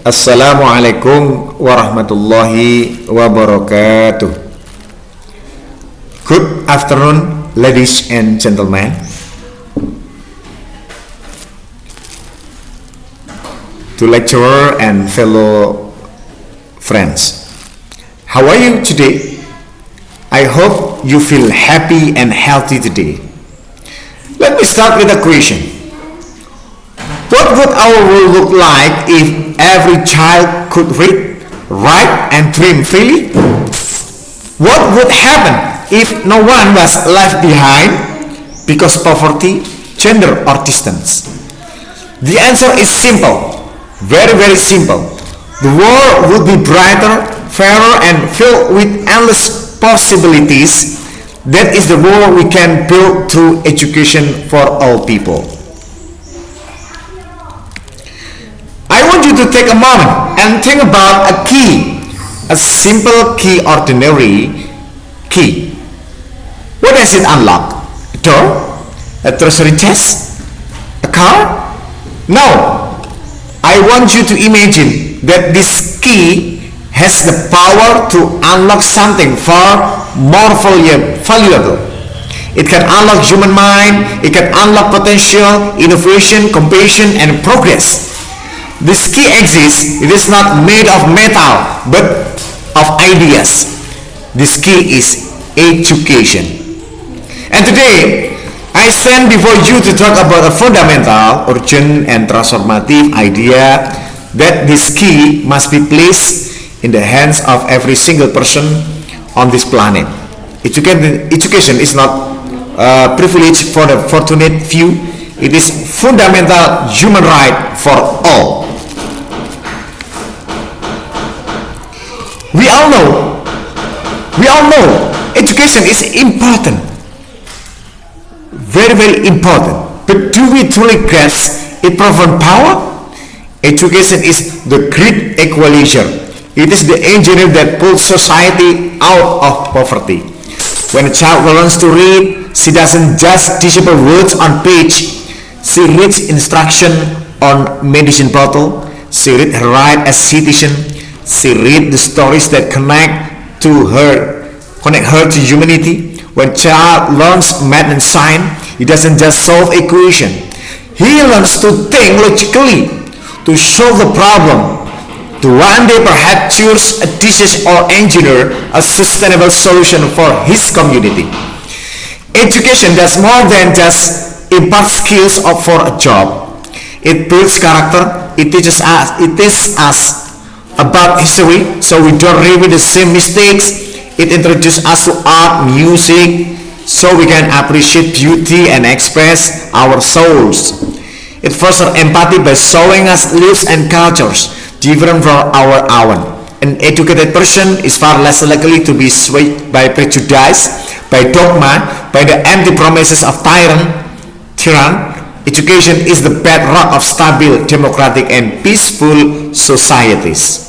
Assalamualaikum warahmatullahi wabarakatuh. Good afternoon, ladies and gentlemen. To lecturer and fellow friends, how are you today? I hope you feel happy and healthy today. Let me start with a question. What would our world look like if every child could read, write, and dream freely? What would happen if no one was left behind because poverty, gender, or distance? The answer is simple, very simple. The world would be brighter, fairer, and filled with endless possibilities. That is the world we can build through education for all people. I want you to take a moment and think about a key, a simple key, ordinary key. What does it unlock? A door? A treasury chest? A car? No. I want you to imagine that this key has the power to unlock something far more valuable. It can unlock human mind, it can unlock potential, innovation, compassion, and progress. This key exists. It is not made of metal, but of ideas. This key is education. And today, I stand before you to talk about a fundamental, urgent, and transformative idea that this key must be placed in the hands of every single person on this planet. Education is not a privilege for the fortunate few. It is fundamental human right for all. We all know education is important, very important. But do we truly grasp its profound power? Education is the great equalizer. It is the engineer that pulls society out of poverty. When a child learns to read, she doesn't just decipher words on page. She reads instruction on medicine bottle. She reads her right as citizen. She reads the stories that connect her to humanity. When child learns math and science, he doesn't just solve equation. He learns to think logically, to solve the problem, to one day perhaps choose a disease or engineer a sustainable solution for his community. Education does more than just impart skills for a job. It builds character. It teaches us about history, so we don't repeat the same mistakes. It introduces us to art, music, so we can appreciate beauty and express our souls. It fosters empathy by showing us lives and cultures different from our own. An educated person is far less likely to be swayed by prejudice, by dogma, by the empty promises of tyrann. Education is the bedrock of stable, democratic, and peaceful societies.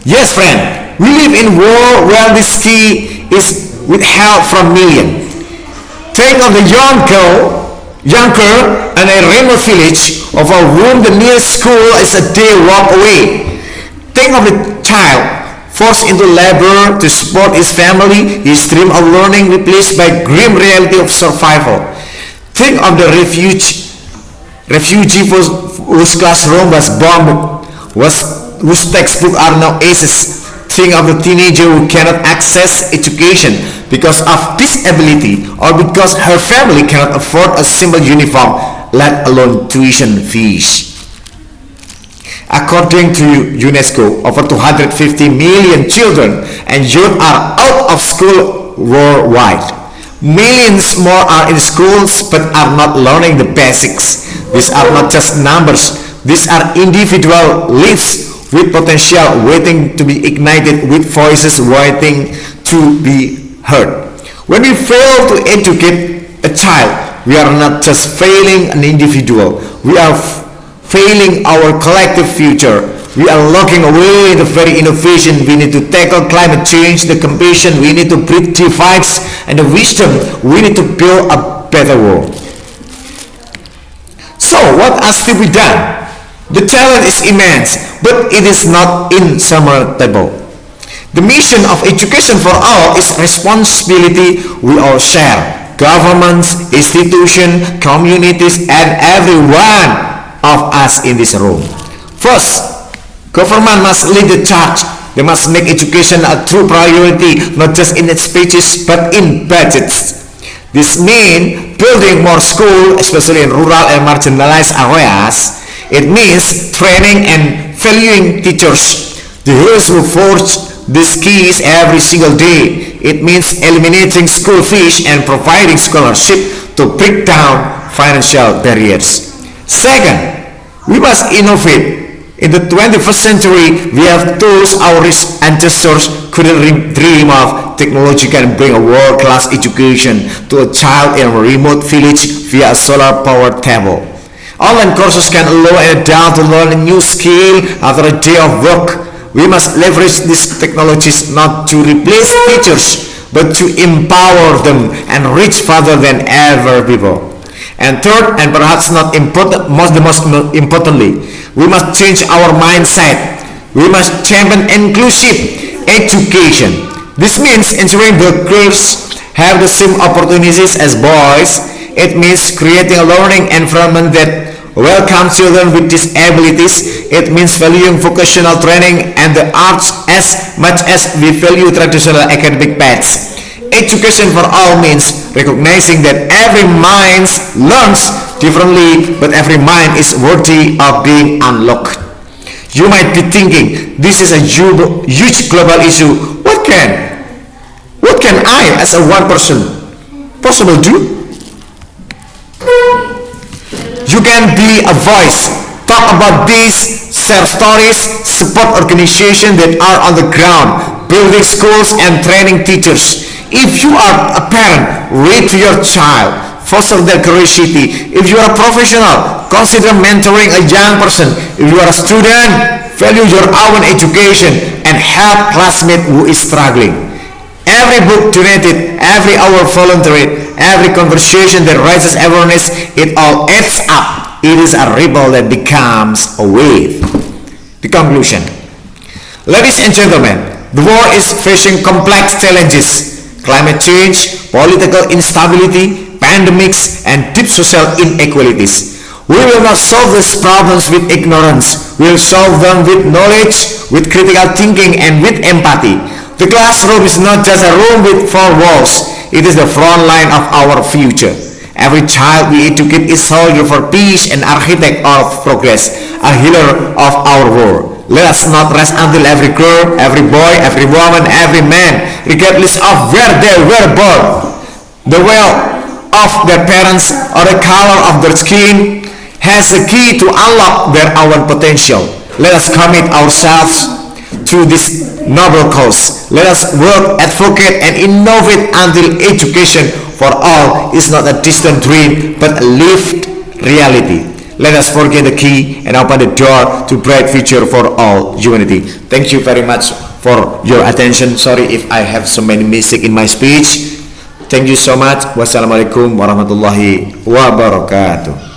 Yes, friend, we live in a world where this key is withheld from millions. Think of the young girl in a remote village of whom the nearest school is a day walk away. Think of the child forced into labor to support his family, his dream of learning replaced by grim reality of survival. Think of the refugee whose classroom was bombed, whose textbooks are now acces. Think of the teenager who cannot access education because of disability or because her family cannot afford a simple uniform, let alone tuition fees. According to UNESCO, over 250 million children and youth are out of school worldwide. Millions more are in schools but are not learning the basics. These are not just numbers, these are individual lives with potential waiting to be ignited, with voices waiting to be heard. When we fail to educate a child, we are not just failing an individual, we are failing our collective future. We are locking away the very innovation we need to tackle climate change, the compassion we need to bridge divides, and the wisdom we need to build a better world. So what has to be done? The talent is immense, but it is not insurmountable. The mission of education for all is responsibility we all share. Governments, institutions, communities, and every one of us in this room. First, government must lead the charge. They must make education a true priority, not just in its speeches, but in budgets. This means building more schools, especially in rural and marginalized areas. It means training and valuing teachers, the heroes who forge these keys every single day. It means eliminating school fees and providing scholarship to break down financial barriers. Second, we must innovate. In the 21st century, we have tools our ancestors couldn't dream of. Technology can bring a world-class education to a child in a remote village via a solar-powered cable. Online courses can allow an adult to learn a new skill after a day of work. We must leverage these technologies not to replace teachers, but to empower them and reach further than ever before. And third, and perhaps not important, most importantly, we must change our mindset. We must champion inclusive education. This means ensuring that girls have the same opportunities as boys. It means creating a learning environment that welcomes children with disabilities. It means valuing vocational training and the arts as much as we value traditional academic paths. Education for all means recognizing that every mind learns differently, but every mind is worthy of being unlocked. You might be thinking, this is a huge global issue. What can I, as a one person, possible do? You can be a voice. Talk about these, share stories, support organizations that are on the ground, building schools and training teachers. If you are a parent, read to your child, foster their curiosity. If you are a professional, consider mentoring a young person. If you are a student, value your own education and help classmate who is struggling. Every book donated, every hour volunteered, every conversation that raises awareness, it all adds up. It is a ripple that becomes a wave. The conclusion. Ladies and gentlemen, the world is facing complex challenges. Climate change, political instability, pandemics, and deep social inequalities. We will not solve these problems with ignorance. We will solve them with knowledge, with critical thinking, and with empathy. The classroom is not just a room with four walls. It is the front line of our future. Every child we educate is soldier for peace and architect of progress, a healer of our world. Let us not rest until every girl, every boy, every woman, every man, regardless of where they were born, the wealth of their parents, or the color of their skin, has the key to unlock their own potential. Let us commit ourselves to this noble cause. Let us work, advocate, and innovate until education for all is not a distant dream, but a lived reality. Let us forget the key and open the door to bright future for all humanity. Thank you very much for your attention. Sorry if I have so many mistakes in my speech. Thank you so much. Wassalamualaikum warahmatullahi wabarakatuh.